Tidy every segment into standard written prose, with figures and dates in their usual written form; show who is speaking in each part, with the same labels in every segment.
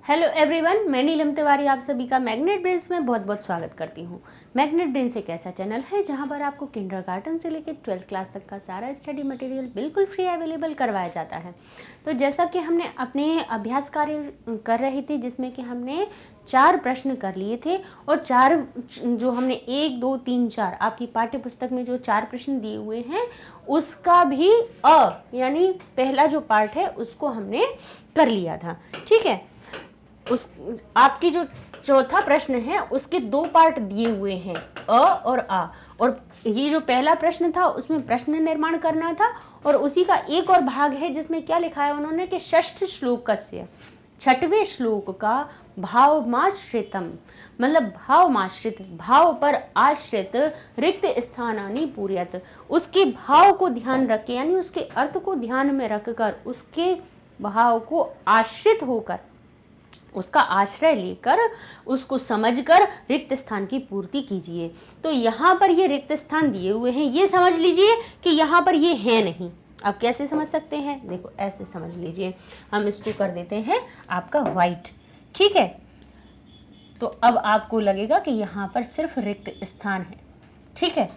Speaker 1: Hello everyone, मैं नीलम तिवारी आप सभी का मैग्नेट ब्रेन्स में बहुत बहुत स्वागत करती हूँ। मैग्नेट ब्रेन्स एक ऐसा चैनल है जहाँ पर आपको किंडरगार्टन से लेकर 12th क्लास तक का सारा स्टडी मटेरियल बिल्कुल फ्री अवेलेबल करवाया जाता है। तो जैसा कि हमने अपने अभ्यास कार्य कर रही थी जिसमें कि हमने 4 प्रश्न कर लिए थे और 4 जो हमने 1, 2, 3, 4 आपकी पाठ्य पुस्तक में जो 4 प्रश्न दिए हुए हैं उसका भी यानी पहला जो पार्ट है उसको हमने कर लिया था। ठीक है, उस आपकी जो चौथा प्रश्न है उसके 2 पार्ट दिए हुए हैं, अ और आ, और ये जो पहला प्रश्न था उसमें प्रश्न निर्माण करना था और उसी का एक और भाग है जिसमें क्या लिखा है उन्होंने कि षष्ठ श्लोकस्य 6वें श्लोक का भावमाश्रितम मतलब भावमाश्रित भाव पर आश्रित रिक्त स्थानानि पूर्यत, उसके भाव को ध्यान रख के यानी उसके अर्थ को ध्यान में रखकर उसके भाव को आश्रित होकर उसका आश्रय लेकर उसको समझकर रिक्त स्थान की पूर्ति कीजिए। तो यहाँ पर ये रिक्त स्थान दिए हुए हैं, ये समझ लीजिए कि यहाँ पर ये है नहीं। आप कैसे समझ सकते हैं? देखो ऐसे समझ लीजिए, हम इसको कर देते हैं आपका वाइट। ठीक है, तो अब आपको लगेगा कि यहाँ पर सिर्फ रिक्त स्थान है। ठीक है,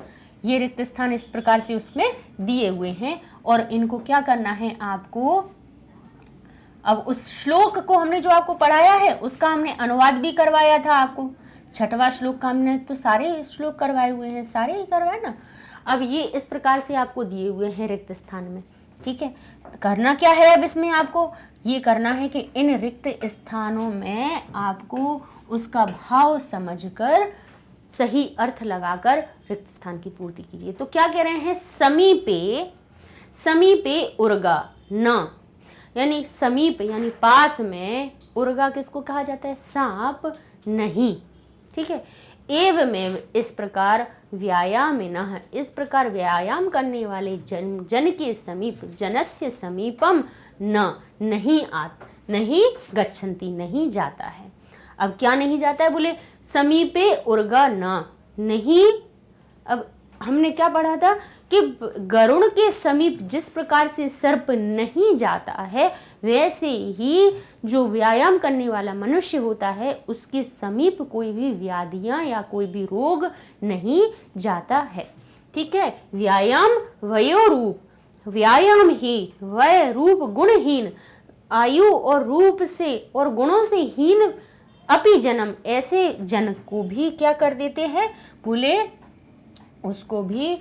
Speaker 1: ये रिक्त स्थान इस प्रकार से उसमें दिए हुए हैं और इनको क्या करना है आपको। अब उस श्लोक को हमने जो आपको पढ़ाया है उसका हमने अनुवाद भी करवाया था आपको। 6वां श्लोक का हमने तो सारे श्लोक करवाए हुए हैं, सारे ही करवाए ना। अब ये इस प्रकार से आपको दिए हुए हैं रिक्त स्थान में। ठीक है, करना क्या है अब इसमें आपको ये करना है कि इन रिक्त स्थानों में आपको उसका भाव समझकर सही अर्थ लगाकर रिक्त स्थान की पूर्ति कीजिए। तो क्या कह रहे हैं, समीपे समीपे उर्गा न, यानी समीप यानी पास में, उर्गा किसको कहा जाता है, सांप नहीं। ठीक है, एवमेव इस प्रकार व्यायामिनः, इस प्रकार व्यायाम करने वाले जन के समीप, जनस्य समीपम न नहीं गच्छन्ति नहीं जाता है। अब क्या नहीं जाता है, बोले समीपे उर्गा न नहीं। अब हमने क्या पढ़ा था कि गरुड़ के समीप जिस प्रकार से सर्प नहीं जाता है वैसे ही जो व्यायाम करने वाला मनुष्य होता है उसके समीप कोई भी व्याधियां या कोई भी रोग नहीं जाता है। ठीक है, व्यायाम वयोरूप, व्यायाम ही वय रूप गुणहीन, आयु और रूप से और गुणों से हीन अपि जन्म, ऐसे जन को भी क्या कर देते हैं, बोले उसको भी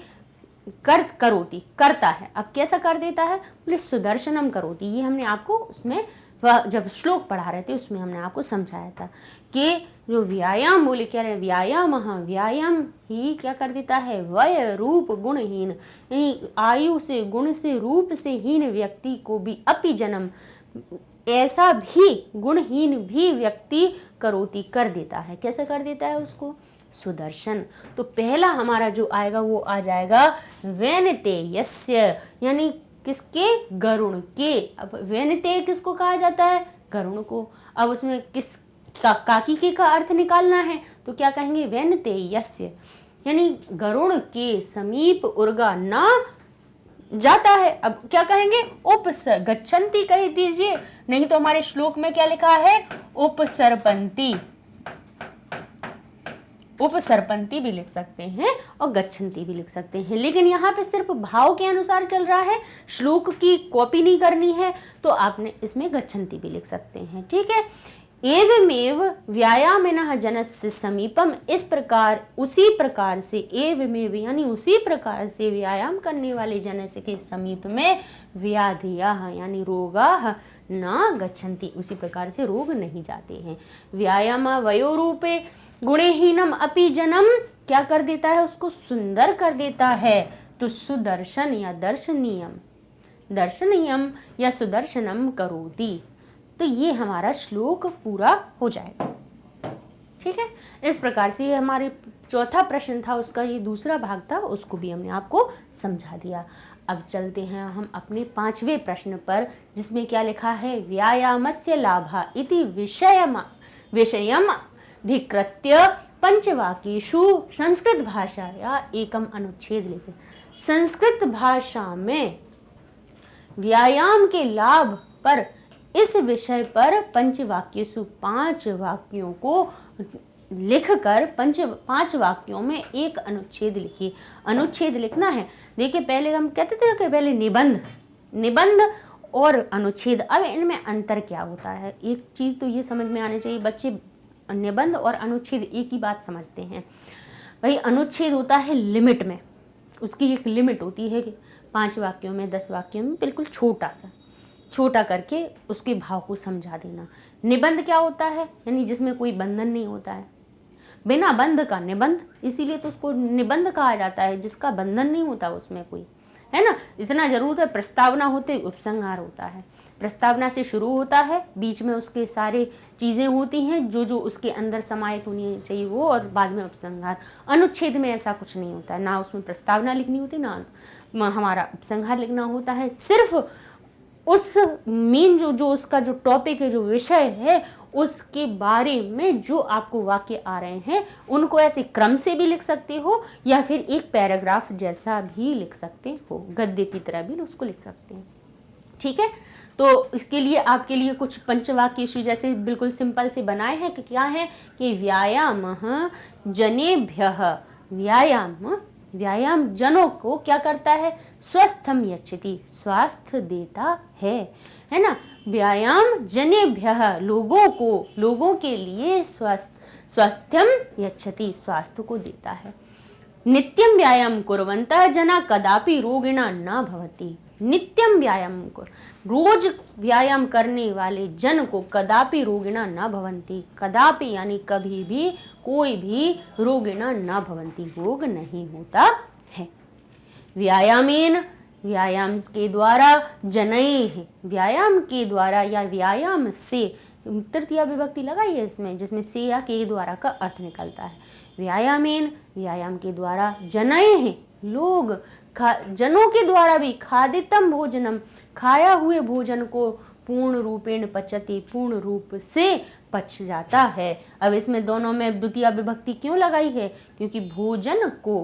Speaker 1: करोती करता है। अब कैसा कर देता है, बोले सुदर्शनम करोती। ये हमने आपको उसमें जब श्लोक पढ़ा रहे थे उसमें हमने आपको समझाया था कि जो व्यायाम, बोले क्या रहे, व्यायाम व्यायाम ही क्या कर देता है, वय रूप गुणहीन, यानी आयु से गुण से रूप से हीन व्यक्ति को भी अपि जन्म, ऐसा भी गुणहीन भी व्यक्ति करोती कर देता है। कैसे कर देता है उसको, सुदर्शन। तो पहला हमारा जो आएगा वो आ जाएगा वैनतेयस्य, यानी किसके, गरुड़ के। अब वैनतेय किसको कहा जाता है, गरुड़ को। अब उसमें किस काकी के का अर्थ निकालना है तो क्या कहेंगे, वैनतेयस्य, यानी गरुड़ के समीप उर्गा ना जाता है। अब क्या कहेंगे, गच्छन्ति कह दीजिए, नहीं तो हमारे श्लोक में क्या लिखा है, उपसर्पन्ति, उपसर्पन्ति भी लिख सकते हैं और गच्छन्ति भी लिख सकते हैं, लेकिन यहाँ पे सिर्फ भाव के अनुसार चल रहा है, श्लोक की कॉपी नहीं करनी है तो आपने इसमें गच्छन्ति भी लिख सकते हैं। ठीक है, एवमेव व्यायामिनः जनस्य समीपम, इस प्रकार उसी प्रकार से, एवमेव यानी उसी प्रकार से व्यायाम करने वाले जनस्य के समीप में व्याधियाः यानी रोगाः न गच्छन्ति, उसी प्रकार से रोग नहीं जाते हैं। व्यायाम वयोरूपे गुणहीनम अपि जनम, क्या कर देता है, उसको सुंदर कर देता है। तो सुदर्शन या दर्शनीयम या सुदर्शनम करोति। तो ये हमारा श्लोक पूरा हो जाएगा। ठीक है, इस प्रकार से ये हमारे चौथा प्रश्न था, उसका ये दूसरा भाग था, उसको भी हमने आपको समझा दिया। अब चलते हैं हम अपने 5वें प्रश्न पर, जिसमें क्या लिखा है, व्यायामस्य लाभा इति विषयम धिकृत्य पंचवाक्येषु संस्कृत भाषाया एकम अनुच्छेद लिखे। संस्कृत भाषा में व्यायाम के लाभ पर इस विषय पर पंचवाक्येषु 5 वाक्यों को लिखकर 5 वाक्यों में एक अनुच्छेद लिखिए। अनुच्छेद लिखना है। देखिए पहले हम कहते थे कि पहले निबंध और अनुच्छेद। अब इनमें अंतर क्या होता है, एक चीज़ तो ये समझ में आनी चाहिए, बच्चे निबंध और अनुच्छेद एक ही बात समझते हैं। भाई अनुच्छेद होता है लिमिट में, उसकी एक लिमिट होती है कि 5 वाक्यों में 10 वाक्यों में बिल्कुल छोटा करके उसके भाव को समझा देना। निबंध क्या होता है, यानी जिसमें कोई बंधन नहीं होता है, बिना बंध का निबंध, इसीलिए तो उसको निबंध कहा जाता है, जिसका बंधन नहीं होता उसमें कोई, है ना। इतना जरूर है, प्रस्तावना होते उपसंहार होता है। प्रस्तावना से शुरू होता है, बीच में उसके सारे चीज़ें होती हैं जो उसके अंदर समाहित होनी चाहिए वो, और बाद में उपसंहार। अनुच्छेद में ऐसा कुछ नहीं होता है, ना उसमें प्रस्तावना लिखनी होती, ना हमारा उपसंहार लिखना होता है। सिर्फ उस मेन जो उसका जो टॉपिक है, जो विषय है, उसके बारे में जो आपको वाक्य आ रहे हैं उनको ऐसे क्रम से भी लिख सकते हो, या फिर एक पैराग्राफ जैसा भी लिख सकते हो, गद्य की तरह भी उसको लिख सकते हैं। ठीक है, तो इसके लिए आपके लिए कुछ पंचवाक्येषु जैसे बिल्कुल सिंपल से बनाए हैं कि क्या है कि व्यायामः जनेभ्यः, व्यायाम जनों को क्या करता है, स्वस्थम यच्छति, स्वास्थ्य देता है ना। व्यायाम जनेभ्यः, लोगों के लिए स्वास्थ्यम यच्छति, स्वास्थ्य को देता है। नित्यम व्यायाम कुर्वन्तः जना कदापि रोगिणा न भवति। नित्यम व्यायाम को, रोज व्यायाम करने वाले जन को कदापि रोगिणा न भवन्ति, कदापि यानी कभी भी, कोई भी रोगिणा न भवन्ति, रोग नहीं होता है। व्यायामेन, व्यायाम के द्वारा, जनैः, व्यायाम के द्वारा या व्यायाम से, तृतीया विभक्ति लगाई है इसमें, जिसमें से या के द्वारा का अर्थ निकलता है। व्यायामेन, व्यायाम के द्वारा, जनैः, लोग, जनों के द्वारा भी, खादितम भोजनम, खाया हुए भोजन को पूर्ण रूपेण पचति, पूर्ण रूप से पच जाता है। अब इसमें दोनों में द्वितीया विभक्ति क्यों लगाई है, क्योंकि भोजन को,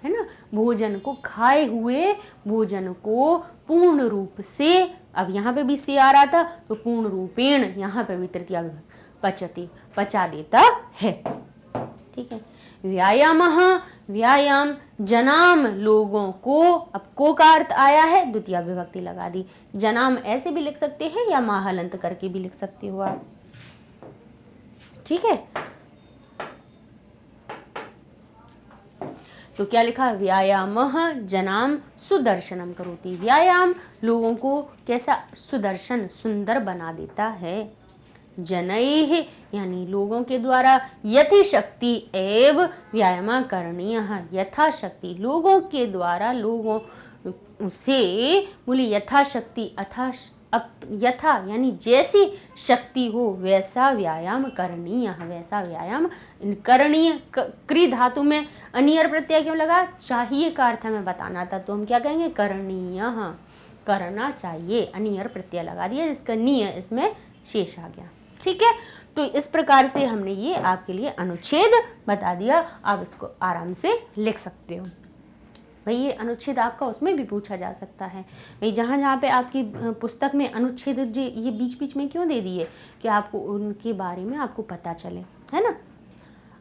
Speaker 1: है ना, भोजन को, खाए हुए भोजन को पूर्ण रूप से, अब यहाँ पे भी से आ रहा था तो पूर्ण रूपेण, यहाँ पे भी तृतीया विभक्ति, पचति, पचा देता है। ठीक है, व्यायाम जनाम, लोगों को, अब को का अर्थ आया है, द्वितीया विभक्ति लगा दी। जनाम ऐसे भी लिख सकते हैं या माहलंत करके भी लिख सकते हो आप। ठीक है, तो क्या लिखा, व्यायामः जनाम सुदर्शनम करोति, व्यायाम लोगों को कैसा, सुदर्शन, सुंदर बना देता है। जनैः यानी लोगों के द्वारा, यथाशक्ति एव व्यायाम करणीयः, यथाशक्ति लोगों के द्वारा, लोगों से, बोली यथाशक्ति, यथा यानी जैसी शक्ति हो वैसा व्यायाम करणीय, वैसा व्यायाम करणीय। क्री धातु में अनियर प्रत्यय क्यों लगा, चाहिए का अर्थ हमें बताना था, तो हम क्या कहेंगे, करणीय, करना चाहिए, अनियर प्रत्यय लगा दिया, जिसका नीय इसमें शेष आ गया। ठीक है, तो इस प्रकार से हमने ये आपके लिए अनुच्छेद बता दिया, आप इसको आराम से लिख सकते हो। भाई ये अनुच्छेद आपका उसमें भी पूछा जा सकता है, भाई जहाँ जहाँ पे आपकी पुस्तक में अनुच्छेद ये बीच बीच में क्यों दे दिए, कि आपको उनके बारे में आपको पता चले, है ना।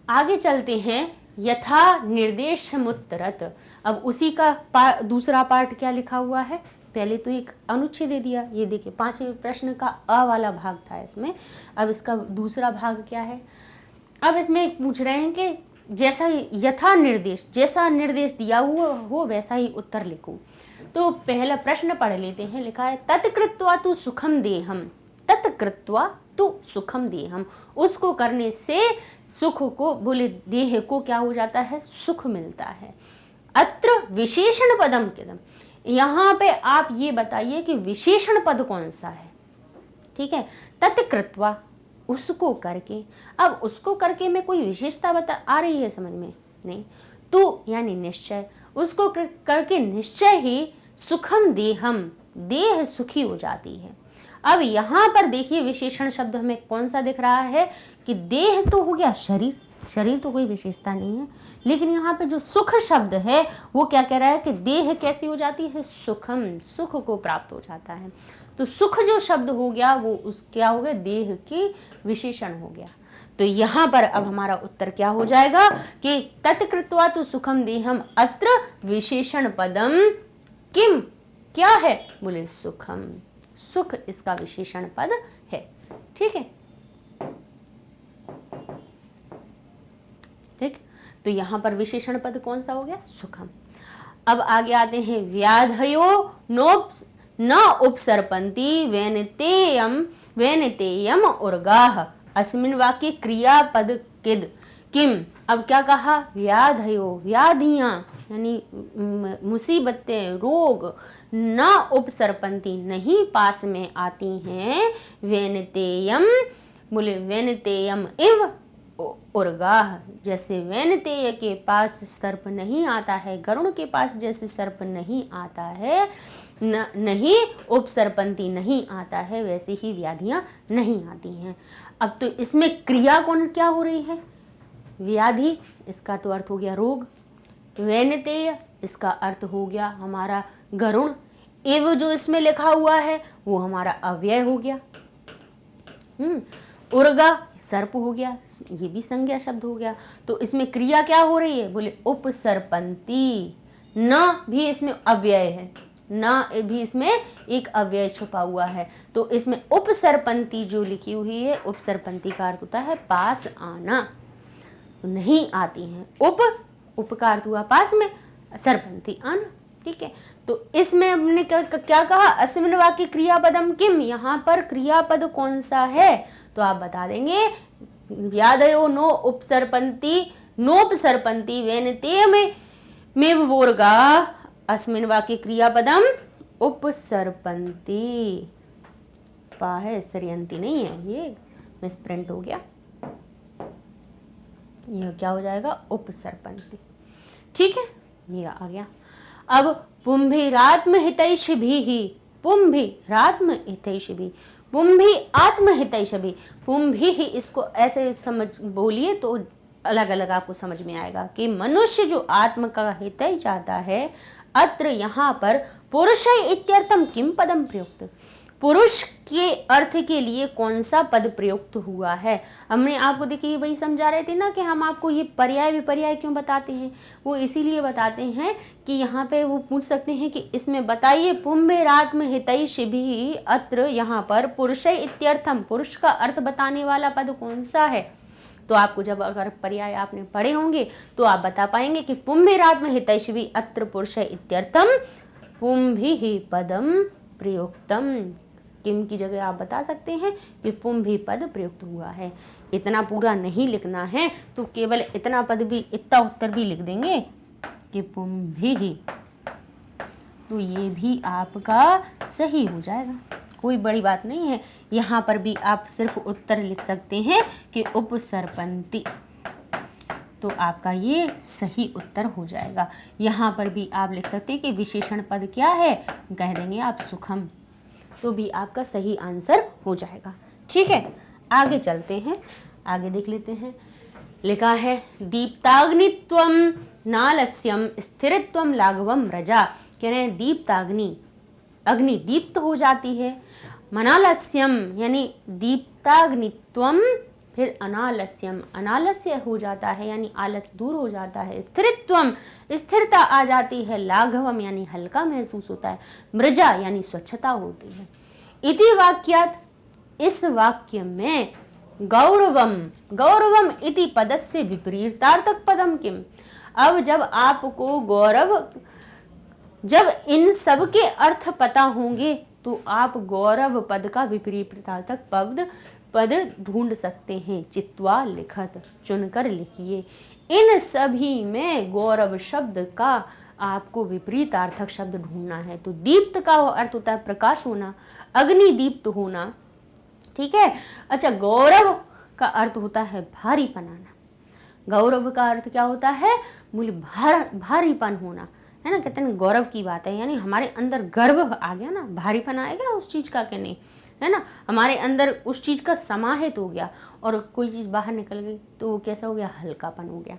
Speaker 1: आगे चलते हैं, यथा निर्देशमुत्तरत्। अब उसी का दूसरा पार्ट क्या लिखा हुआ है, पहले तो एक अनुच्छेद दे दिया, ये देखिए 5वें प्रश्न का अ वाला भाग था इसमें, अब इसका दूसरा भाग क्या है। अब इसमें पूछ रहे हैं कि जैसा यथा निर्देश, जैसा निर्देश दिया हुआ हो वैसा ही उत्तर लिखो। तो पहला प्रश्न पढ़ लेते हैं, लिखा है तत्कृत्वा तु सुखम देहम, तत्कृत्वा तु सुखम देहम, उसको करने से सुख को, बोले देह को क्या हो जाता है, सुख मिलता है। अत्र विशेषण पदम किदम, यहाँ पे आप ये बताइए कि विशेषण पद कौन सा है। ठीक है, तत्कृत्वा, उसको करके, अब उसको करके में कोई विशेषता बता आ रही है समझ में नहीं, तू यानी निश्चय, उसको करके निश्चय ही सुखम देहम, देह सुखी हो जाती है। अब यहाँ पर देखिए विशेषण शब्द हमें कौन सा दिख रहा है, कि देह तो हो गया शरीर, शरीर तो कोई विशेषता नहीं है, लेकिन यहाँ पे जो सुख शब्द है वो क्या कह रहा है कि देह कैसी हो जाती है, सुखम, सुख को प्राप्त हो जाता है। तो सुख जो शब्द हो गया वो उस क्या हो गया, देह की विशेषण हो गया। तो यहाँ पर अब हमारा उत्तर क्या हो जाएगा कि तत्कृत्वा तो सुखम देहम अत्र विशेषण पदम किम, क्या है, बोले सुखम, सुख इसका विशेषण पद है। ठीक है, ठीक। तो यहां पर विशेषण पद कौन सा हो गया, सुखम। अब आगे आते हैं, व्याधयो न उपसर्पन्ति वेनतेयम उर्गाः अस्मिन् वाक्ये क्रियापद किद किम। अब क्या कहा, व्याधयो, व्याधियां यानी मुसीबतें, रोग, न उपसर्पन्ति नहीं पास में आती हैं, वेनतेयम, बोले वेनतेयम इव उर्गाः, जैसे वैनतेय के पास सर्प नहीं आता है, गरुड़ के पास जैसे सर्प नहीं आता है, नहीं उपसर्पन्ति नहीं आता है, वैसे ही व्याधियां नहीं आती हैं। अब तो इसमें क्रिया कौन क्या हो रही है, व्याधि, इसका तो अर्थ हो गया रोग, वैनतेय इसका अर्थ हो गया हमारा गरुड़, एव जो इसमें लिखा हुआ है वो हमारा अव्यय हो गया, उर्गा सर्प हो गया, ये भी संज्ञा शब्द हो गया। तो इसमें क्रिया क्या हो रही है, बोले उपसर्पन्ति, न भी इसमें अव्यय है, न भी इसमें एक अव्यय छुपा हुआ है, तो इसमें उपसर्पन्ति जो लिखी हुई है, उपसर्पन्ति का अर्थ होता है पास आना, नहीं आती हैं, उप का अर्थ हुआ पास में, सर्पन्ति आना। ठीक है, तो इसमें हमने क्या कहा, अस्मिन् वाक्ये क्रियापदम किम, यहाँ पर क्रियापद कौन सा है, तो आप बता देंगे, व्याधयो नो उपसर्पन्ति वेनतेय में वोर्गा, अस्मिन् वाक्ये क्रियापदम उपसर्पन्ति, पा है सरयंती नहीं है, ये मिसप्रिंट हो गया, यह क्या हो जाएगा, उपसर्पन्ति। ठीक है, ये आ गया। अब पुंभिरात्महितैषिभिः, पुंभिरात्महितैषिभिः, पुंभि आत्महितैषिभिः, पुंभिः इसको ऐसे समझ बोलिए तो अलग अलग आपको समझ में आएगा कि मनुष्य जो आत्म का हितै चाहता है, अत्र यहाँ पर पुरुष इत्यर्थम किम पदम प्रयुक्त, पुरुष के अर्थ के लिए कौन सा पद प्रयुक्त हुआ है। हमने आपको देखिए वही समझा रहे थे ना कि हम आपको ये पर्याय विपर्याय क्यों बताते हैं, वो इसीलिए बताते हैं कि यहाँ पे वो पूछ सकते हैं कि इसमें बताइए पुंभिरात्म हितैषिभिः, अत्र यहाँ पर पुरुष इत्यर्थम, पुरुष का अर्थ बताने वाला पद कौन सा है। तो आपको जब अगर पर्याय आपने पढ़े होंगे तो आप बता पाएंगे कि पुंभिरात्म हितैषिभिः अत्र पुरुष इत्यर्थम पुंभिः पदम प्रयुक्तम, किम की जगह आप बता सकते हैं कि पुंभि पद प्रयुक्त हुआ है। इतना पूरा नहीं लिखना है तो केवल इतना पद भी, इतना उत्तर भी लिख देंगे कि पुंभि, तो ये भी आपका सही हो जाएगा, कोई बड़ी बात नहीं है। यहाँ पर भी आप सिर्फ उत्तर लिख सकते हैं कि उपसर्पन्ति, तो आपका ये सही उत्तर हो जाएगा। यहाँ पर भी आप लिख सकते हैं कि विशेषण पद क्या है, कह देंगे आप सुखम, तो भी आपका सही आंसर हो जाएगा। ठीक है, आगे चलते हैं, आगे देख लेते हैं। लिखा है दीप्ताग्नित्वम नालस्यम स्थिरत्वम लाघवम रजा, कह रहे हैं दीप्ताग्नि, अग्नि दीप्त हो जाती है, मनालस्यम यानी दीप्ताग्नित्वम, फिर अनालस्यम, अनालस्य हो जाता है यानी आलस दूर हो जाता है, स्थिरत्वम स्थिरता आ जाती है, लाघवम यानी हल्का महसूस होता है, मृजा यानी स्वच्छता होती है। इति वाक्यात, इस वाक्य में गौरवम, गौरवम इति पदस्य विपरीतार्थक पदम किम। अब जब आपको गौरव, जब इन सब के अर्थ पता होंगे तो आप गौरव पद का विपरीतार्थक पद ढूंढ सकते हैं। चित्वा लिखत, चुनकर लिखिए। इन सभी में गौरव शब्द का आपको विपरीतार्थक शब्द ढूंढना है। तो दीप्त का अर्थ होता है प्रकाश होना, अग्नि दीप्त होना, ठीक है। अच्छा, गौरव का अर्थ होता है भारी पनाना। गौरव का अर्थ क्या होता है, मूल भारीपन होना, है ना। कहते हैं गौरव की बात है, यानी हमारे अंदर गर्व आ गया ना, भारीपन आएगा उस चीज का, कि नहीं, है ना। हमारे अंदर उस चीज का समाहित हो गया और कोई चीज बाहर निकल गई तो वो कैसा हो गया, हल्कापन हो गया।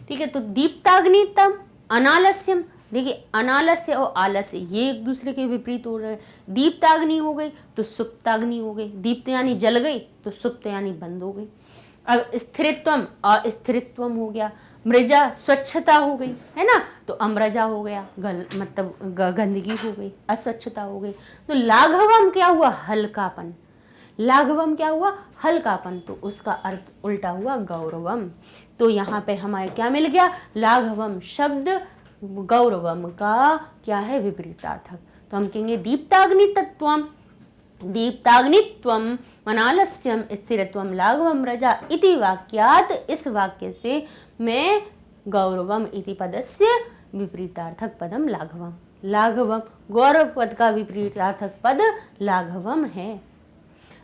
Speaker 1: ठीक है, तो दीप्ताग्नि तम अनालस्यम, देखिए अनालस्य और आलस्य ये एक दूसरे के विपरीत हो रहे हैं। दीप्ताग्नि हो गई तो सुप्ताग्नि हो गई, दीप्त यानी जल गई तो सुप्त यानी बंद हो गई। अब स्थिरत्वम अस्थिरत्वम हो गया, मृजा स्वच्छता हो गई, है ना, तो अमृजा हो गया, मतलब गंदगी हो गई, अस्वच्छता हो गई। तो लाघवम क्या हुआ, हल्कापन, लाघवम क्या हुआ, हल्कापन, तो उसका अर्थ उल्टा हुआ गौरवम। तो यहाँ पे हमारे क्या मिल गया, लाघवम शब्द गौरवम का क्या है, विपरीतार्थक। तो हम कहेंगे दीप्ताग्नि तत्वम, दीप्ताग्नित्वम मनालस्यम स्थिरत्वम लाघवम रजा इति वाक्यात, इस वाक्य से मैं गौरवम इति पदस्य विपरीतार्थक पदम लाघवम, लाघवम गौरव पद का विपरीतार्थक पद लाघवम है।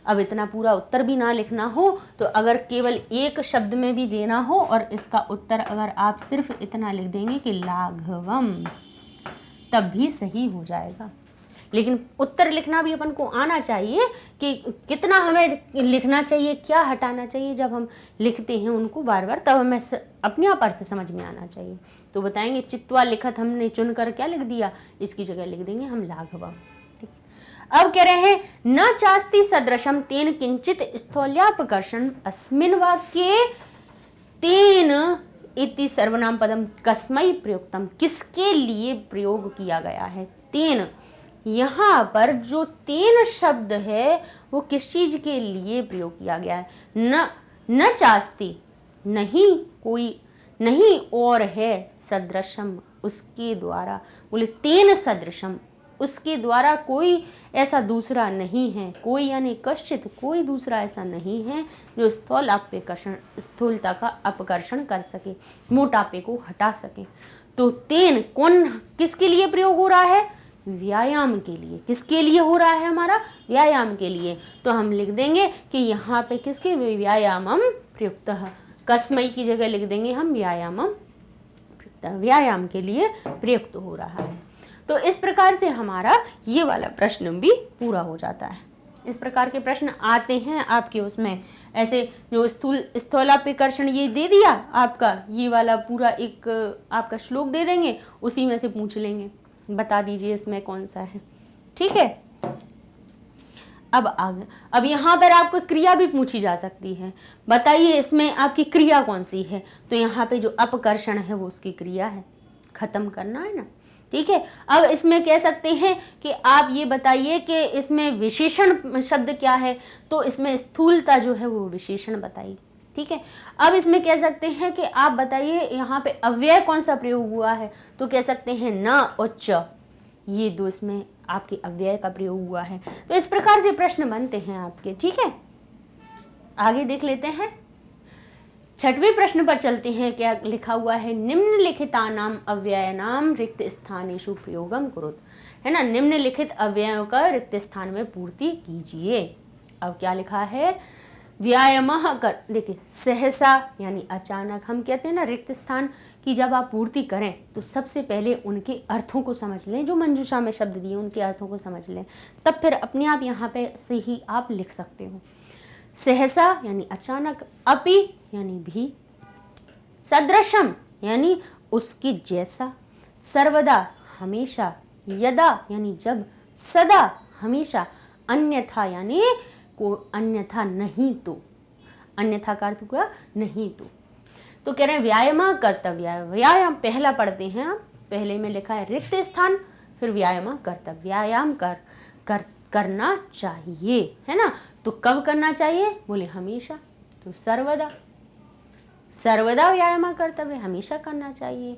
Speaker 1: अब इतना पूरा उत्तर भी ना लिखना हो तो अगर केवल एक शब्द में भी देना हो और इसका उत्तर अगर आप सिर्फ इतना लिख देंगे कि लाघवम, तब भी सही हो जाएगा। लेकिन उत्तर लिखना भी अपन को आना चाहिए कि कितना हमें लिखना चाहिए, क्या हटाना चाहिए। जब हम लिखते हैं उनको बार बार तब हमें अपने आप अर्थ समझ में आना चाहिए। तो बताएंगे चित्वा लिखत हमने चुनकर क्या लिख दिया, इसकी जगह लिख देंगे हम लाघवम। अब कह रहे हैं न चास्ति सदृशम तेन किंचित स्थौल्यापकर्षण अस्मिन् वाक्ये, तेन इति सर्वनाम पदम कस्मै प्रयुक्तम, किसके लिए प्रयोग किया गया है। तेन, यहाँ पर जो तेन शब्द है वो किस चीज के लिए प्रयोग किया गया है, न चास्ति, नहीं कोई, नहीं और है, सदृशम उसके द्वारा, बोले तेन सदृशम उसके द्वारा कोई ऐसा दूसरा नहीं है, कोई यानी कश्चित कोई दूसरा ऐसा नहीं है जो स्थूल अपकर्षण, स्थूलता का अपकर्षण कर सके, मोटापे को हटा सके। तो तेन कौन किसके लिए प्रयोग हो रहा है, व्यायाम के लिए। किसके लिए हो रहा है हमारा, व्यायाम के लिए। तो हम लिख देंगे कि यहाँ पे किसके, व्यायामम प्रयुक्तः, कस्मै की जगह लिख देंगे हम व्यायामम प्रयुक्तः, व्यायाम के लिए प्रयुक्त हो रहा है। तो इस प्रकार से हमारा ये वाला प्रश्न भी पूरा हो जाता है। इस प्रकार के प्रश्न आते हैं आपके उसमें, ऐसे जो स्थूलापकर्षण ये दे दिया आपका, ये वाला पूरा एक आपका श्लोक दे देंगे, उसी में से पूछ लेंगे बता दीजिए इसमें कौन सा है, ठीक है। अब आगे, अब यहाँ पर आपको क्रिया भी पूछी जा सकती है, बताइए इसमें आपकी क्रिया कौन सी है। तो यहाँ पे जो अपकर्षण है वो उसकी क्रिया है, खत्म करना है ना, ठीक है। अब इसमें कह सकते हैं कि आप ये बताइए कि इसमें विशेषण शब्द क्या है, तो इसमें स्थूलता जो है वो विशेषण बताइए, ठीक है। अब इसमें कह सकते हैं कि आप बताइए यहाँ पे अव्यय कौन सा प्रयोग हुआ है, तो कह सकते हैं न और च, ये दो इसमें आपके अव्यय का प्रयोग हुआ है। तो इस प्रकार से प्रश्न बनते हैं आपके, ठीक है। आगे देख लेते हैं, छठवें प्रश्न पर चलते हैं। क्या लिखा हुआ है, निम्नलिखितानाम अव्ययानाम रिक्त स्थानेषु प्रयोगम कुरुत, है ना, निम्नलिखित अव्ययों का रिक्त स्थान में पूर्ति कीजिए। अब क्या लिखा है, व्यायामः कर, देखिए सहसा यानी अचानक, हम कहते हैं ना रिक्त स्थान की जब आप पूर्ति करें तो सबसे पहले उनके अर्थों को समझ लें, जो मंजूषा में शब्द दिए उनके अर्थों को समझ लें, तब फिर अपने आप यहाँ पे से ही आप लिख सकते हो। सहसा यानी अचानक, अपि यानी भी, सदृशम यानी उसके जैसा, सर्वदा हमेशा, यदा यानी जब, सदा हमेशा, अन्यथा यानी को अन्यथा नहीं तो, अन्यथा का अर्थ हुआ नहीं तो कह रहे हैं व्यायाम कर्तव्य, व्यायाम पहला पढ़ते हैं आप, पहले में लिखा है रिक्त स्थान, फिर व्यायाम कर्तव्य, व्यायाम करना चाहिए, है ना। तो कब करना चाहिए, बोले हमेशा, तो सर्वदा, सर्वदा व्यायाम कर्तव्य, हमेशा करना चाहिए।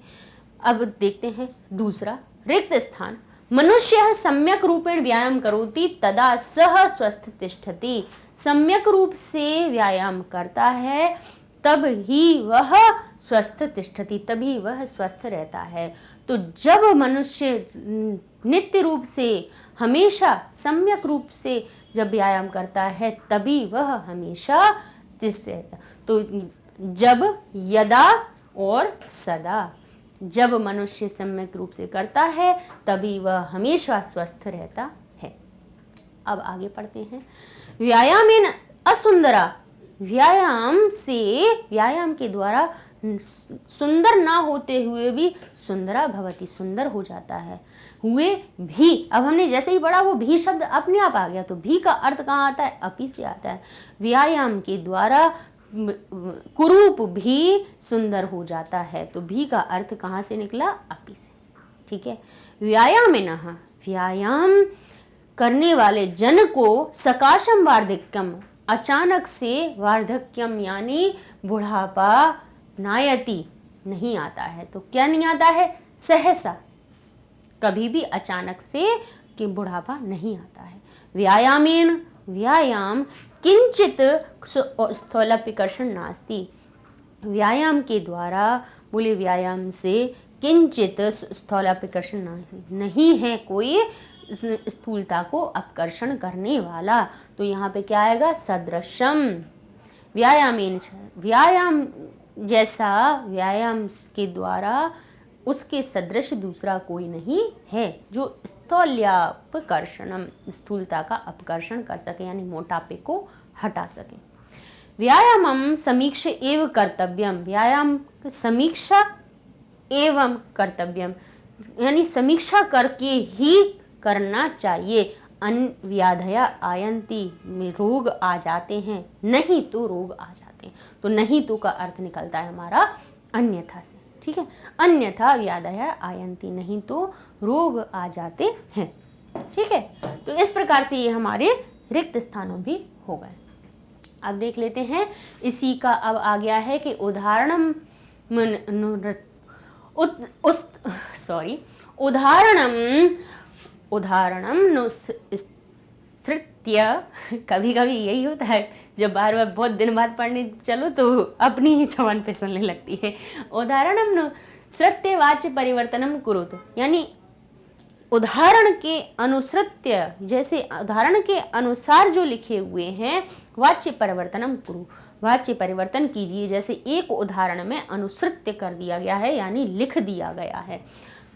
Speaker 1: अब देखते हैं दूसरा, रिक्त स्थान, मनुष्य सम्यक रूपेण व्यायाम करोति तदा सह स्वस्थ तिष्ठति, सम्यक रूप से व्यायाम करता है तब ही वह स्वस्थ तिष्ठति, तभी वह स्वस्थ रहता है। तो जब मनुष्य नित्य रूप से, हमेशा सम्यक रूप से जब व्यायाम करता है तभी वह हमेशा स्वस्थ रहता। तो जब, यदा और सदा, जब मनुष्य सम्यक रूप से करता है तभी वह हमेशा स्वस्थ रहता है। अब आगे पढ़ते हैं, व्यायामेन असुंदरा व्यायाम के द्वारा सुंदर ना होते हुए भी सुंदरा भवती, सुंदर हो जाता है। हुए भी, अब हमने जैसे ही पढ़ा वो भी शब्द अपने आप आ गया, तो भी का अर्थ कहाँ आता है? अपि से आता है। व्यायाम के द्वारा कुरूप भी सुंदर हो जाता है, तो भी का अर्थ कहाँ से निकला? अपि से। ठीक है। व्यायामेनः, व्यायाम करने वाले जन को सकाशम वार्धक्यम, अचानक से वार्धक्यम यानी बुढ़ापा नायति, नहीं आता है। तो क्या नहीं आता है? सहसा, कभी भी अचानक से कि बुढ़ापा नहीं आता है। व्यायामेन, व्यायाम किंचित स्थूलपिकर्षण नास्ति, व्यायाम के द्वारा, बोले व्यायाम से किंचित स्थूलपिकर्षण नहीं है कोई स्थूलता को अपकर्षण करने वाला। तो यहाँ पे क्या आएगा? सदृशम। व्यायामेन, व्यायाम जैसा, व्यायाम के द्वारा उसके सदृश दूसरा कोई नहीं है जो स्थूल्यापकर्षणम, स्थूलता का अपकर्षण कर सके, यानी मोटापे को हटा सके। व्यायामम समीक्ष एव कर्तव्यम, व्यायाम समीक्षा एवं कर्तव्यम, यानी समीक्षा करके ही करना चाहिए। व्याधया आयंती, में रोग आ जाते हैं, नहीं तो रोग आ जाते हैं। तो नहीं तो का अर्थ निकलता है हमारा अन्यथा से। ठीक है, अन्यथा व्याधया आयंती, नहीं तो रोग आ जाते हैं। ठीक है, तो इस प्रकार से ये हमारे रिक्त स्थानों भी हो गए। अब देख लेते हैं इसी का अब आ गया है कि उदाहरणम उदाहरणम नुसृत्य, कभी कभी यही होता है जब बार बार बहुत दिन बाद पढ़ने चलो तो अपनी ही जबान पे सुनने लगती है। उदाहरणम नुसृत्य वाच्य परिवर्तनम कुरुत, यानी उदाहरण के अनुसृत्य, जैसे उदाहरण के अनुसार जो लिखे हुए हैं, वाच्य परिवर्तनम कुरु, वाच्य परिवर्तन कीजिए। जैसे एक उदाहरण में अनुसृत्य कर दिया गया है, यानी लिख दिया गया है।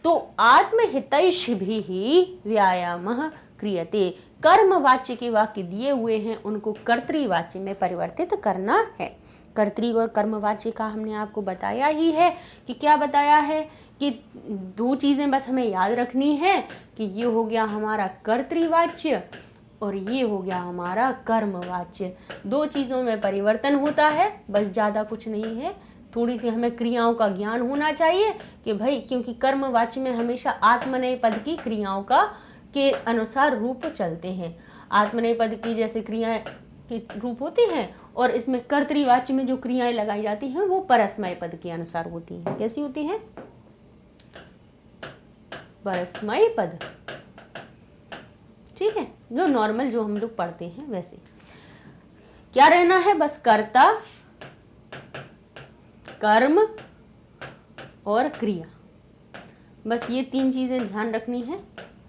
Speaker 1: तो आत्महितैषिभिः ही व्यायामः क्रियते, कर्म वाच्य के वाक्य दिए हुए हैं, उनको कर्तृवाच्य में परिवर्तित करना है। कर्तृ और कर्मवाच्य का हमने आपको बताया ही है कि क्या बताया है कि दो चीज़ें बस हमें याद रखनी है कि ये हो गया हमारा कर्तृवाच्य और ये हो गया हमारा कर्मवाच्य। दो चीज़ों में परिवर्तन होता है, बस ज़्यादा कुछ नहीं है। थोड़ी सी हमें क्रियाओं का ज्ञान होना चाहिए कि भाई, क्योंकि कर्मवाच्य में हमेशा आत्मनेय पद की क्रियाओं का के अनुसार रूप चलते हैं। आत्मनेय पद की जैसे क्रियाएं की रूप होती हैं, और इसमें कर्तृवाच्य में जो क्रियाएं लगाई जाती हैं वो परस्मय पद के अनुसार होती हैं। कैसी होती हैं? परस्मय पद। ठीक है, जो नॉर्मल जो हम लोग पढ़ते हैं वैसे क्या रहना है? बस कर्ता, कर्म और क्रिया, बस ये तीन चीजें ध्यान रखनी है।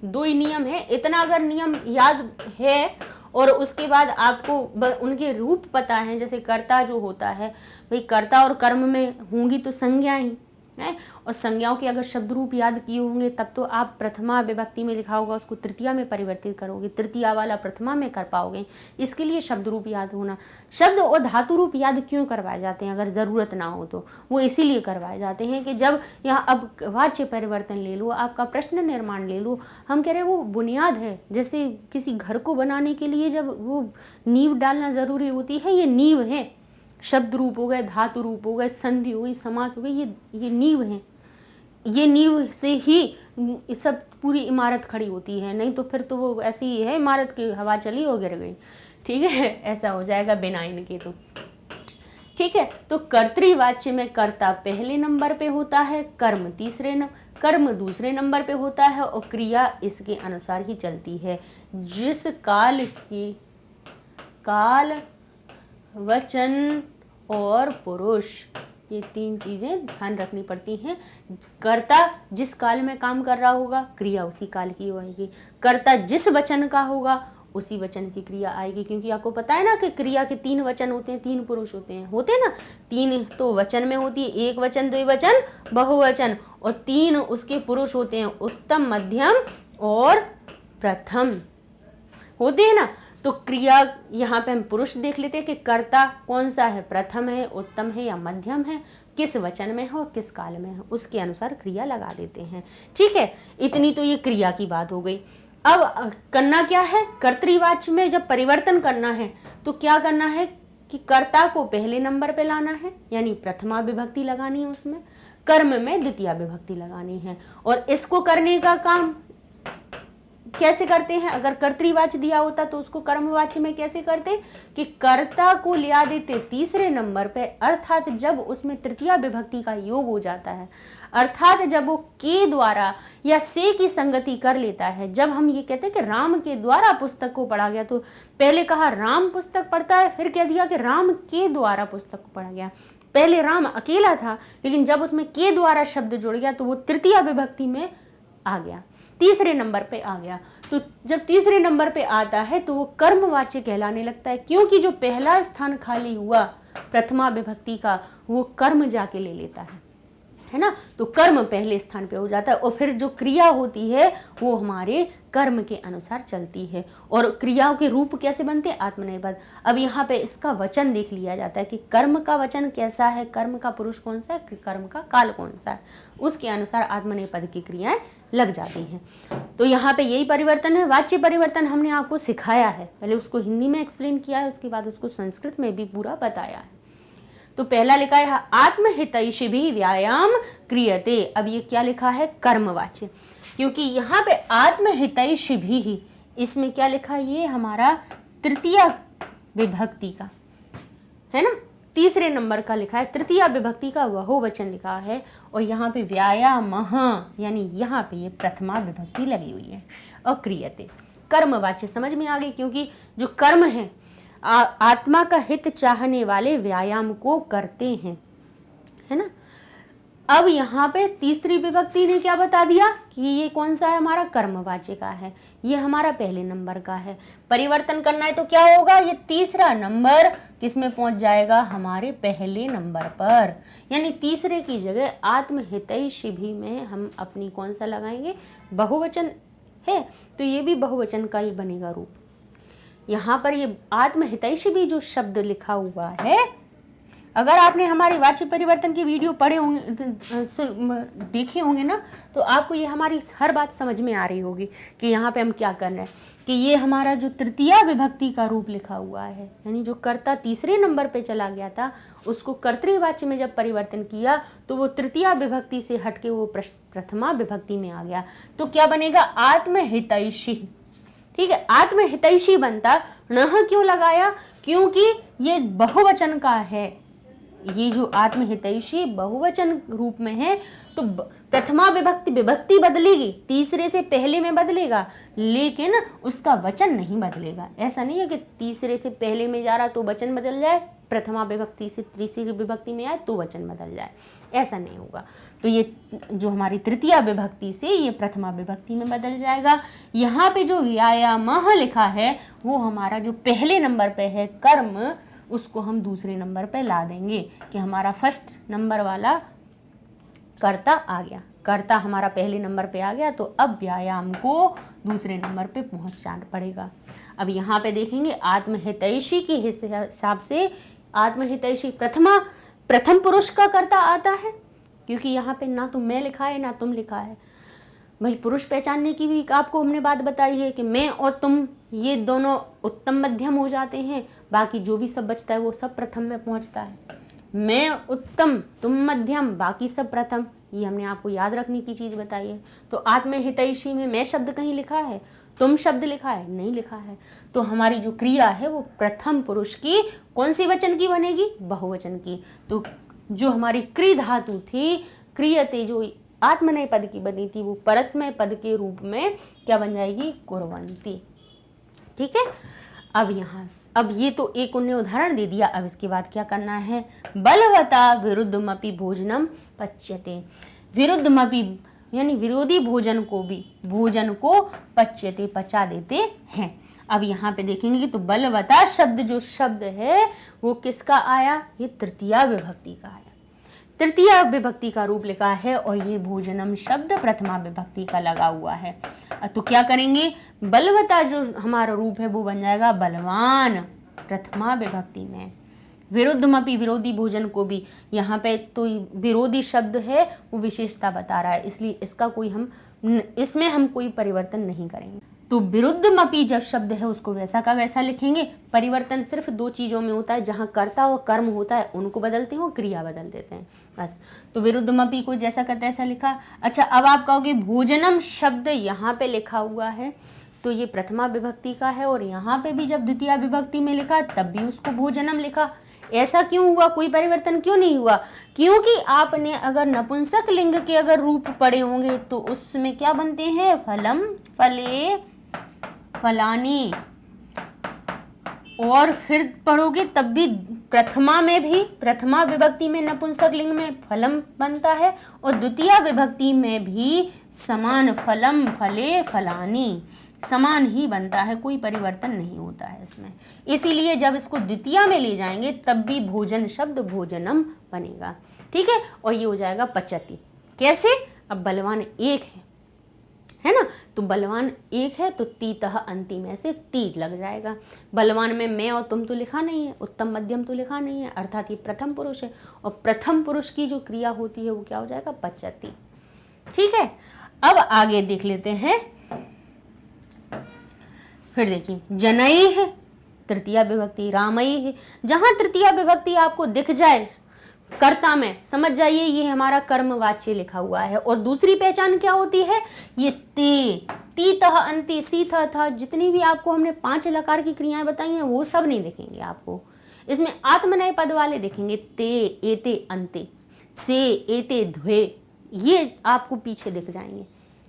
Speaker 1: दो ही नियम है, इतना अगर नियम याद है और उसके बाद आपको उनके रूप पता है। जैसे कर्ता जो होता है, भाई कर्ता और कर्म में होंगी तो संज्ञा ही है, और संज्ञाओं के अगर शब्द रूप याद किए होंगे तब तो आप प्रथमा विभक्ति में लिखा होगा उसको तृतीया में परिवर्तित करोगे, तृतीया वाला प्रथमा में कर पाओगे। इसके लिए शब्द रूप याद होना। शब्द और धातु रूप याद क्यों करवाए जाते हैं? अगर ज़रूरत ना हो तो वो इसीलिए करवाए जाते हैं कि जब यहाँ अब वाच्य परिवर्तन ले लो, आपका प्रश्न निर्माण ले लो, हम कह रहे हैं वो बुनियाद है। जैसे किसी घर को बनाने के लिए जब वो नींव डालना ज़रूरी होती है, ये नींव है। शब्द रूप हो गए, धातु रूप हो गए, संधि हो गई, समास हो गई, ये नींव है। ये नींव से ही सब पूरी इमारत खड़ी होती है, नहीं तो फिर तो वो ऐसी ही है इमारत की हवा चली और गिर गई। ठीक है, ऐसा हो जाएगा बिना इनके तो। ठीक है, तो कर्तृवाच्य में कर्ता पहले नंबर पे होता है, कर्म कर्म दूसरे नंबर पे होता है, और क्रिया इसके अनुसार ही चलती है। जिस काल, वचन और पुरुष, ये तीन चीज़ें ध्यान रखनी पड़ती हैं। कर्ता जिस काल में काम कर रहा होगा, क्रिया उसी काल की होगी। कर्ता जिस वचन का होगा, उसी वचन की क्रिया आएगी। क्योंकि आपको पता है ना कि क्रिया के तीन वचन होते हैं, तीन पुरुष होते हैं ना। तीन तो वचन में होती है, एक वचन, द्विवचन, बहुवचन, और तीन उसके पुरुष होते हैं, उत्तम, मध्यम और प्रथम होते हैं ना। तो क्रिया यहाँ पे हम पुरुष देख लेते हैं कि कर्ता कौन सा है, प्रथम है, उत्तम है या मध्यम है, किस वचन में है और किस काल में है, उसके अनुसार क्रिया लगा देते हैं। ठीक है, इतनी तो ये क्रिया की बात हो गई। अब करना क्या है, कर्तृवाच्य में जब परिवर्तन करना है तो क्या करना है कि कर्ता को पहले नंबर पे लाना है, यानी प्रथमा विभक्ति लगानी है, उसमें कर्म में द्वितीय विभक्ति लगानी है। और इसको करने का काम कैसे करते हैं, अगर कर्तृवाच्य दिया होता तो उसको कर्मवाच्य में कैसे करते कि कर्ता को लिया देते तीसरे नंबर पे, अर्थात जब उसमें तृतीय विभक्ति का योग हो जाता है, अर्थात जब वो के द्वारा या से की संगति कर लेता है। जब हम ये कहते हैं कि राम के द्वारा पुस्तक को पढ़ा गया, तो पहले कहा राम पुस्तक पढ़ता है, फिर कह दिया कि राम के द्वारा पुस्तक को पढ़ा गया। पहले राम अकेला था, लेकिन जब उसमें के द्वारा शब्द जुड़ गया तो वो तृतीय विभक्ति में आ गया, तीसरे नंबर पे आ गया। तो जब तीसरे नंबर पे आता है तो वो कर्मवाच्य कहलाने लगता है, क्योंकि जो पहला स्थान खाली हुआ प्रथमा विभक्ति का वो कर्म जाके ले लेता है ना। तो कर्म पहले स्थान पे हो जाता है और फिर जो क्रिया होती है वो हमारे कर्म के अनुसार चलती है। और क्रियाओं के रूप कैसे बनते हैं, आत्मनेपद। अब यहाँ पे इसका वचन देख लिया जाता है कि कर्म का वचन कैसा है, कर्म का पुरुष कौन सा है, कर्म का काल कौन सा है, उसके अनुसार आत्मनेपद की क्रियाएं लग जाती हैं। तो यहाँ पे यही परिवर्तन है। वाच्य परिवर्तन हमने आपको सिखाया है, पहले उसको हिंदी में एक्सप्लेन किया है, उसके बाद उसको संस्कृत में भी पूरा बताया है। तो पहला लिखा है आत्महितैषिभिः व्यायाम क्रियते। अब ये क्या लिखा है, कर्मवाच्य, क्योंकि यहाँ पे आत्महितैषिभिः, इसमें क्या लिखा है, ये हमारा तृतीय विभक्ति का है ना, तीसरे नंबर का लिखा है, तृतीय विभक्ति का बहुवचन लिखा है। और यहाँ पे व्यायामः, यानी यहाँ पे ये प्रथमा विभक्ति लगी हुई है। और क्रियते कर्मवाच्य समझ में आ गई, क्योंकि जो कर्म है आत्मा का हित चाहने वाले व्यायाम को करते हैं, है ना। अब यहाँ पे तीसरी विभक्ति ने क्या बता दिया कि ये कौन सा है, हमारा कर्मवाच्य का है, ये हमारा पहले नंबर का है। परिवर्तन करना है तो क्या होगा, ये तीसरा नंबर किसमें पहुंच जाएगा, हमारे पहले नंबर पर, यानी तीसरे की जगह आत्महितैषिभिः में हम अपनी कौन सा लगाएंगे, बहुवचन है तो ये भी बहुवचन का ही बनेगा रूप। यहाँ पर ये आत्महितैषिभिः जो शब्द लिखा हुआ है, अगर आपने हमारी वाच्य परिवर्तन की वीडियो पढ़े होंगे, देखे होंगे ना, तो आपको ये हमारी हर बात समझ में आ रही होगी कि यहाँ पे हम क्या कर रहे हैं, कि ये हमारा जो तृतीय विभक्ति का रूप लिखा हुआ है, यानी जो कर्ता तीसरे नंबर पे चला गया था, उसको कर्तृवाच्य में जब परिवर्तन किया तो वो तृतीय विभक्ति से हटके वो प्रथमा विभक्ति में आ गया। तो क्या बनेगा, आत्महितैषिः। ठीक है, आत्महितैषी बनता, नह क्यों लगाया, क्योंकि ये बहुवचन का है। ये जो आत्महितैषी बहुवचन रूप में है तो प्रथमा विभक्ति बदलेगी, तीसरे से पहले में बदलेगा, लेकिन उसका वचन नहीं बदलेगा। ऐसा नहीं है कि तीसरे से पहले में जा रहा तो वचन बदल जाए, प्रथमा विभक्ति से तीसरी विभक्ति में आए तो वचन बदल जाए, ऐसा नहीं होगा। तो ये जो हमारी तृतीय विभक्ति से ये प्रथमा विभक्ति में बदल जाएगा। यहाँ पे जो व्यायामः लिखा है वो हमारा जो पहले नंबर पे है कर्म, उसको हम दूसरे नंबर पे ला देंगे कि हमारा फर्स्ट नंबर वाला कर्ता आ गया, कर्ता हमारा पहले नंबर पे आ गया, तो अब व्यायाम को दूसरे नंबर पे पहुंचाना पड़ेगा। अब यहाँ पे देखेंगे आत्महितैषी के हिसाब से आत्महितैषी प्रथम पुरुष का कर्ता आता है, क्योंकि यहाँ पे ना तो मैं लिखा है ना तुम लिखा है। भाई पुरुष पहचानने की भी आपको हमने बात बताई है कि मैं और तुम ये दोनों उत्तम मध्यम हो जाते हैं, बाकी जो भी सब बचता है वो सब प्रथम में पहुंचता है। मैं उत्तम तुम मध्यम बाकी सब प्रथम, ये हमने आपको याद रखने की चीज़ बताई है। तो आत्महितैषी में मैं शब्द कहीं लिखा है, तुम शब्द लिखा है, नहीं लिखा है। तो हमारी जो क्रिया है वो प्रथम पुरुष की कौन सी वचन की बनेगी, बहुवचन की। तो जो हमारी क्रि धातु थी क्रियते, जो आत्मनेय पद की बनी थी, वो परस्मय पद के रूप में क्या बन जाएगी, कुर्वन्ति। ठीक है, अब ये तो एक उन्हें उदाहरण दे दिया। अब इसके बाद क्या करना है, बलवता विरुद्धमपि भोजनम पच्यते। विरुद्धमपि यानी विरोधी भोजन को पच्यते, पचा देते हैं। अब यहाँ पे देखेंगे तो बलवता शब्द जो शब्द है वो किसका आया, ये तृतीया विभक्ति का आया। तृतीया विभक्ति का रूप लिखा है और ये भोजनम शब्द प्रथमा विभक्ति का लगा हुआ है। तो क्या करेंगे, बलवता जो हमारा रूप है वो बन जाएगा बलवान प्रथमा विभक्ति में। विरुद्धमपि विरोधी भोजन को भी यहाँ पे तो विरोधी शब्द है वो विशेषता बता रहा है, इसलिए इसमें हम कोई परिवर्तन नहीं करेंगे। तो विरुद्धमपि जब शब्द है उसको वैसा का वैसा लिखेंगे। परिवर्तन सिर्फ दो चीज़ों में होता है, जहाँ कर्ता और कर्म होता है उनको बदलते हैं और क्रिया बदल देते हैं बस। तो विरुद्धमपि को जैसा का तैसा लिखा। अच्छा, अब आप कहोगे भोजनम शब्द यहाँ पे लिखा हुआ है तो ये प्रथमा विभक्ति का है, और यहाँ पे भी जब द्वितीय विभक्ति में लिखा तब भी उसको भोजनम लिखा। ऐसा क्यों हुआ, कोई परिवर्तन क्यों नहीं हुआ? क्योंकि आपने अगर नपुंसक लिंग के अगर रूप पढ़े होंगे तो उसमें क्या बनते हैं, फलम, फले, फलानी, और फिर पढ़ोगे तब भी प्रथमा में भी, प्रथमा विभक्ति में नपुंसक लिंग में फलम बनता है और द्वितीय विभक्ति में भी समान फलम, फले, फलानी समान ही बनता है, कोई परिवर्तन नहीं होता है इसमें। इसीलिए जब इसको द्वितीय में ले जाएंगे तब भी भोजन शब्द भोजनम बनेगा। ठीक है, और ये हो जाएगा पचति। कैसे, अब बलवान एक है ना, तो बलवान एक है तो तीतः अंति में से ती लग जाएगा। बलवान में मैं और तुम तो लिखा नहीं है, उत्तम मध्यम तो लिखा नहीं है, अर्थात ये प्रथम पुरुष है, और प्रथम पुरुष की जो क्रिया होती है वो क्या हो जाएगा, पचति। ठीक है, अब आगे देख लेते हैं। फिर देखिए जनई है तृतीया विभक्ति, रामई है। जहां तृतीया विभक्ति आपको दिख जाए कर्ता में, समझ जाइए ये हमारा कर्मवाच्य लिखा हुआ है। और दूसरी पहचान क्या होती है, ये ते, तीतः अंति, सीथा था, जितनी भी आपको हमने 5 लकार की क्रियाएं बताई हैं वो सब नहीं दिखेंगे आपको। इसमें आत्मनय पद वाले दिखेंगे, ते, एते, अंते, से, एते, ध्वे, ये आपको पीछे दिख जाएंगे,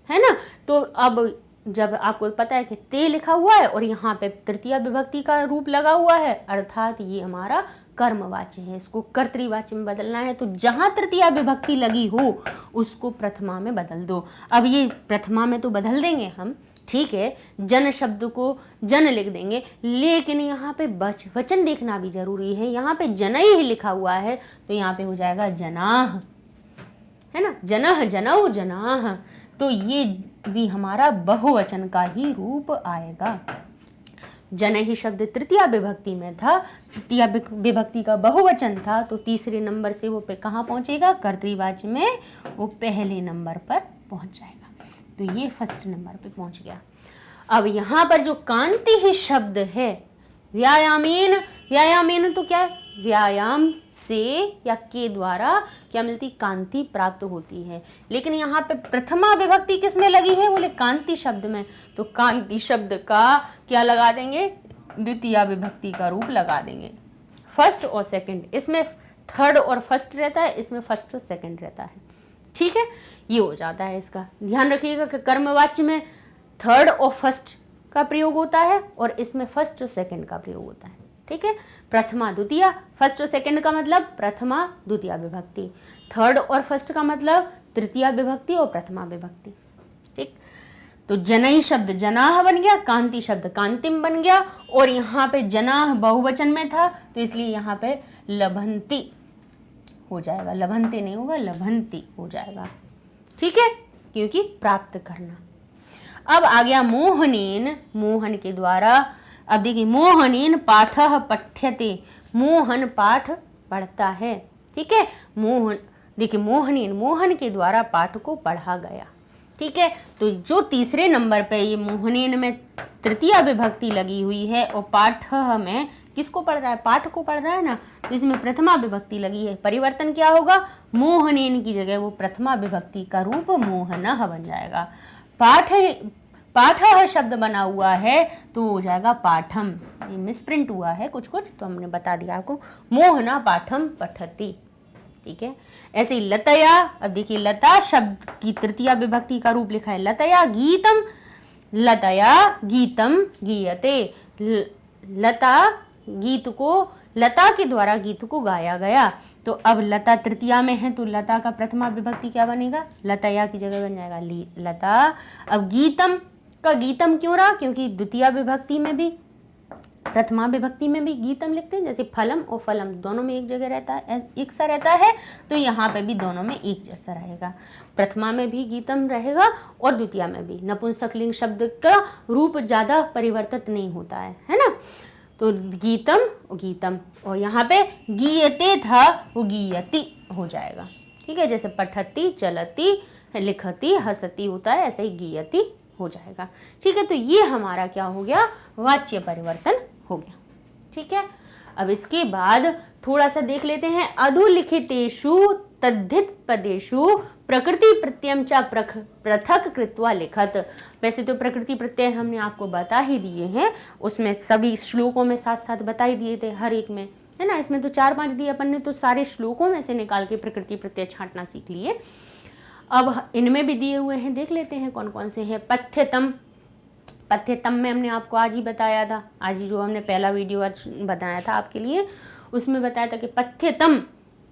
Speaker 1: है ना। तो अब जब आपको पता है कि ते लिखा हुआ है और यहाँ पे तृतीया विभक्ति का रूप लगा हुआ है, अर्थात ये हमारा कर्मवाच्य है, इसको कर्तृवाच्य में बदलना है। तो जहाँ तृतीया विभक्ति लगी हो उसको प्रथमा में बदल दो। अब ये प्रथमा में तो बदल देंगे हम, ठीक है, जन शब्द को जन लिख देंगे, लेकिन यहाँ पे वचन देखना भी जरूरी है। यहाँ पे जनई ही लिखा हुआ है तो यहाँ पे हो जाएगा जनाह, है ना, जनह, जनऊ, जनाह। तो ये भी हमारा बहुवचन का ही रूप आएगा। जन ही शब्द तृतीया विभक्ति में था, तृतीया विभक्ति का बहुवचन था, तो तीसरे नंबर से वो पे कहाँ पहुँचेगा, कर्तृवाच्य में वो पहले नंबर पर पहुँच जाएगा। तो ये फर्स्ट नंबर पे पहुँच गया। अब यहाँ पर जो कांति ही शब्द है, व्यायामेन, व्यायामेन तो क्या है, व्यायाम से या के द्वारा क्या मिलती, कांति प्राप्त होती है। लेकिन यहाँ पे प्रथमा विभक्ति किस में लगी है, बोले कांति शब्द में, तो कांति शब्द का क्या लगा देंगे, द्वितीय विभक्ति का रूप लगा देंगे। फर्स्ट और सेकंड, इसमें थर्ड और फर्स्ट रहता है, इसमें फर्स्ट और सेकंड रहता है। ठीक है, ये हो जाता है। इसका ध्यान रखिएगा कि कर्मवाच्य में थर्ड और फर्स्ट का प्रयोग होता है और इसमें फर्स्ट और सेकंड का प्रयोग होता है। ठीक है, प्रथमा द्वितीय, फर्स्ट और सेकंड का मतलब प्रथमा द्वितीय विभक्ति, थर्ड और फर्स्ट का मतलब तृतीय विभक्ति और प्रथमा विभक्ति। ठीक, तो जनई शब्द जनाह बन गया, कांति शब्द कांतिम बन गया, और यहाँ पे जनाह बहुवचन में था तो इसलिए यहाँ पे लभंती हो जाएगा, लभंती नहीं होगा, लभंती हो जाएगा। ठीक है, क्योंकि प्राप्त करना। अब आ गया मोहनेन, मोहन के द्वारा। अब देखिए मोहनेन पाठः पठ्यते, मोहन पाठ पढ़ता है। ठीक है, मोहन, देखिए मोहनेन, मोहन के द्वारा पाठ को पढ़ा गया। ठीक है, तो जो तीसरे नंबर पे ये मोहनेन में तृतीय विभक्ति लगी हुई है और पाठः में किसको पढ़ रहा है, पाठ को पढ़ रहा है ना, तो इसमें प्रथमा विभक्ति लगी है। परिवर्तन क्या होगा, मोहनेन की जगह वो प्रथमा विभक्ति का रूप मोहनः बन जाएगा। पाठः शब्द बना हुआ है तो हो जाएगा पाठम। ये मिसप्रिंट हुआ है कुछ कुछ, तो हमने बता दिया आपको, मोहना पाठम पठति। ठीक है, ऐसे ही लतया। अब देखिए लता शब्द की तृतीय विभक्ति का रूप लिखा है लतया गीतम, लतया गीतम गीयते। लता गीत को, लता के द्वारा गीत को गाया गया। तो अब लता तृतीया में है तो लता का प्रथमा विभक्ति क्या बनेगा, लतया की जगह बन जाएगा लता। अब गीतम का गीतम क्यों रहा, क्योंकि द्वितीय विभक्ति में भी प्रथमा विभक्ति में भी गीतम लिखते हैं, जैसे फलम और फलम दोनों में एक जगह रहता है, एक सा रहता है, तो यहाँ पे भी दोनों में एक जैसा रहेगा। प्रथमा में भी गीतम रहेगा और द्वितीया में भी। नपुंसकलिंग शब्द का रूप ज़्यादा परिवर्तित नहीं होता है ना। तो गीतम गीतम, और यहाँ पे गीयते था वो गीयति हो जाएगा। ठीक है, जैसे पठती, चलती, लिखती, हंसती होता है, ऐसे ही गीयति हो जाएगा। ठीक है, तो ये हमारा क्या हो गया, वाच्य परिवर्तन हो गया। ठीक है, अब इसके बाद थोड़ा सा देख लेते हैं। अधोलिखितेषु तद्धित पदेषु प्रकृति प्रत्ययम च पृथक कृत्वा लिखत। वैसे तो प्रकृति प्रत्यय हमने आपको बता ही दिए हैं, उसमें सभी श्लोकों में साथ साथ बता ही दिए थे हर एक में, है ना। इसमें तो 4-5 दिए अपन ने, तो सारे श्लोकों में से निकाल के प्रकृति प्रत्यय छांटना सीख लिए। अब इनमें भी दिए हुए हैं, देख लेते हैं कौन कौन से हैं। पथ्यतम, पथ्यतम में हमने आपको आज ही बताया था, आज ही जो हमने पहला वीडियो आज बताया था आपके लिए, उसमें बताया था कि पथ्यतम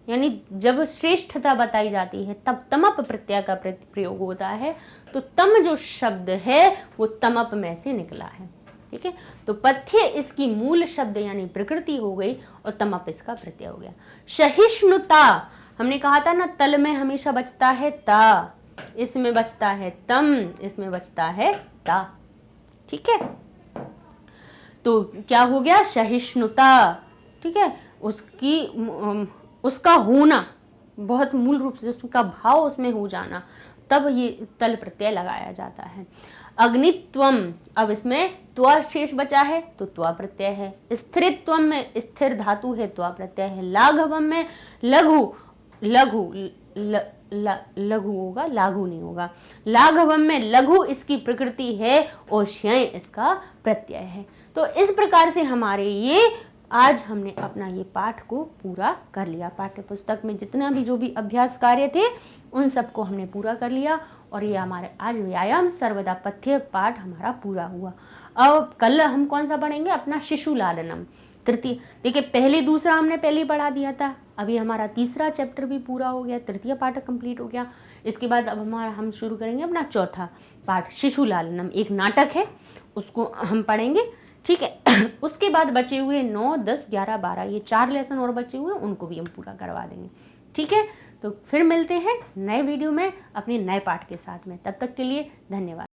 Speaker 1: यानी जब श्रेष्ठता बताई जाती है तब तमप प्रत्यय का प्रयोग होता है। तो तम जो शब्द है वो तमप में से निकला है। ठीक है, तो पथ्य इसकी मूल शब्द यानी प्रकृति हो गई और तमप इसका प्रत्यय हो गया। सहिष्णुता, हमने कहा था ना, तल में हमेशा बचता है ता, इसमें बचता है तम, इसमें बचता है ता। ठीक है, तो क्या हो गया, सहिष्णुता। ठीक है, उसका होना, बहुत मूल रूप से उसका भाव उसमें हो जाना, तब ये तल प्रत्यय लगाया जाता है। अग्नित्वम, अब इसमें त्वा शेष बचा है तो त्वा प्रत्यय है। स्थिरत्वम में स्थिर धातु है, त्वा प्रत्यय है। लाघवम में लघु, लघु लघु होगा, लाघु नहीं होगा। लाघवम में लघु इसकी प्रकृति है और श्यय इसका प्रत्यय है। तो इस प्रकार से हमारे ये आज हमने अपना ये पाठ को पूरा कर लिया। पाठ्य पुस्तक में जितना भी जो भी अभ्यास कार्य थे उन सबको हमने पूरा कर लिया, और ये हमारे आज व्यायाम सर्वदा पथ्य पाठ हमारा पूरा हुआ। अब कल हम कौन सा पढ़ेंगे, अपना शिशु लालनम तृतीय। देखिए पहले दूसरा हमने पहले ही पढ़ा दिया था, अभी हमारा तीसरा चैप्टर भी पूरा हो गया, तृतीय पाठ कंप्लीट हो गया। इसके बाद अब हम शुरू करेंगे अपना चौथा पाठ शिशु लालनम। एक नाटक है उसको हम पढ़ेंगे। ठीक है, उसके बाद बचे हुए 9, 10, 11, 12 ये 4 लेसन और बचे हुए उनको भी हम पूरा करवा देंगे। ठीक है, तो फिर मिलते हैं नए वीडियो में अपने नए पाठ के साथ में। तब तक के लिए धन्यवाद।